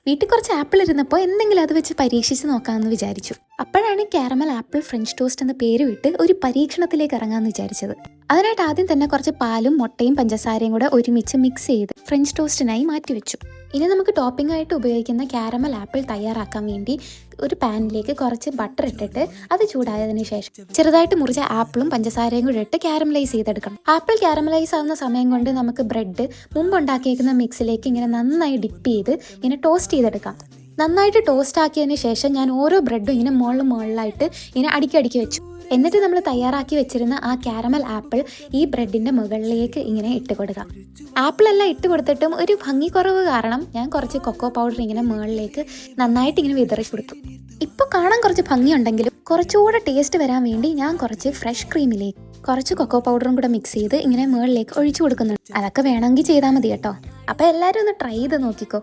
വീട്ടിൽ കുറച്ച് ആപ്പിൾ ഇരുന്നപ്പോൾ എന്തെങ്കിലും അത് വെച്ച് പരീക്ഷിച്ച് നോക്കാമെന്ന് വിചാരിച്ചു. അപ്പോഴാണ് കാരമൽ ആപ്പിൾ ഫ്രഞ്ച് ടോസ്റ്റ് എന്ന പേര് വിട്ട് ഒരു പരീക്ഷണത്തിലേക്ക് ഇറങ്ങാമെന്ന് വിചാരിച്ചത്. അതിനായിട്ട് ആദ്യം തന്നെ കുറച്ച് പാലും മുട്ടയും പഞ്ചസാരയും കൂടെ ഒരുമിച്ച് മിക്സ് ചെയ്ത് ഫ്രഞ്ച് ടോസ്റ്റിനായി മാറ്റിവെച്ചു. ഇനി നമുക്ക് ടോപ്പിംഗ് ആയിട്ട് ഉപയോഗിക്കുന്ന കാരമൽ ആപ്പിൾ തയ്യാറാക്കാൻ വേണ്ടി ഒരു പാനിലേക്ക് കുറച്ച് ബട്ടർ ഇട്ടിട്ട് അത് ചൂടായതിനു ശേഷം ചെറുതായിട്ട് മുറിച്ച ആപ്പിളും പഞ്ചസാരയും കൂടെ ഇട്ട് കാരമലൈസ് ചെയ്തെടുക്കണം. ആപ്പിൾ കാരമലൈസ് ആവുന്ന സമയം കൊണ്ട് നമുക്ക് ബ്രെഡ് മുമ്പ് ഉണ്ടാക്കിയേക്കുന്ന മിക്സിലേക്ക് ഇങ്ങനെ നന്നായി ഡിപ്പ് ചെയ്ത് ഇങ്ങനെ ടോസ്റ്റ് ചെയ്തെടുക്കാം. നന്നായിട്ട് ടോസ്റ്റ് ആക്കിയതിന് ശേഷം ഞാൻ ഓരോ ബ്രെഡും ഇങ്ങനെ മുകളിലായിട്ട് ഇങ്ങനെ അടുക്കി വെച്ചു. എന്നിട്ട് നമ്മൾ തയ്യാറാക്കി വെച്ചിരുന്ന ആ കാരമൽ ആപ്പിൾ ഈ ബ്രെഡിൻ്റെ മുകളിലേക്ക് ഇങ്ങനെ ഇട്ട് കൊടുക്കാം. ആപ്പിളെല്ലാം ഇട്ട് കൊടുത്തിട്ടും ഒരു ഭംഗി കുറവ് കാരണം ഞാൻ കുറച്ച് കൊക്കോ പൗഡർ ഇങ്ങനെ മുകളിലേക്ക് നന്നായിട്ട് ഇങ്ങനെ വിതറി കൊടുത്തു. ഇപ്പോൾ കാണാൻ കുറച്ച് ഭംഗിയുണ്ടെങ്കിലും കുറച്ചുകൂടെ ടേസ്റ്റ് വരാൻ വേണ്ടി ഞാൻ കുറച്ച് ഫ്രഷ് ക്രീമിലേക്ക് കുറച്ച് കൊക്കോ പൗഡറും കൂടെ മിക്സ് ചെയ്ത് ഇങ്ങനെ മുകളിലേക്ക് ഒഴിച്ചു കൊടുക്കുന്നുണ്ട്. അതൊക്കെ വേണമെങ്കിൽ ചെയ്താൽ മതി കേട്ടോ. അപ്പോൾ എല്ലാവരും ഒന്ന് ട്രൈ ചെയ്ത് നോക്കിക്കോ.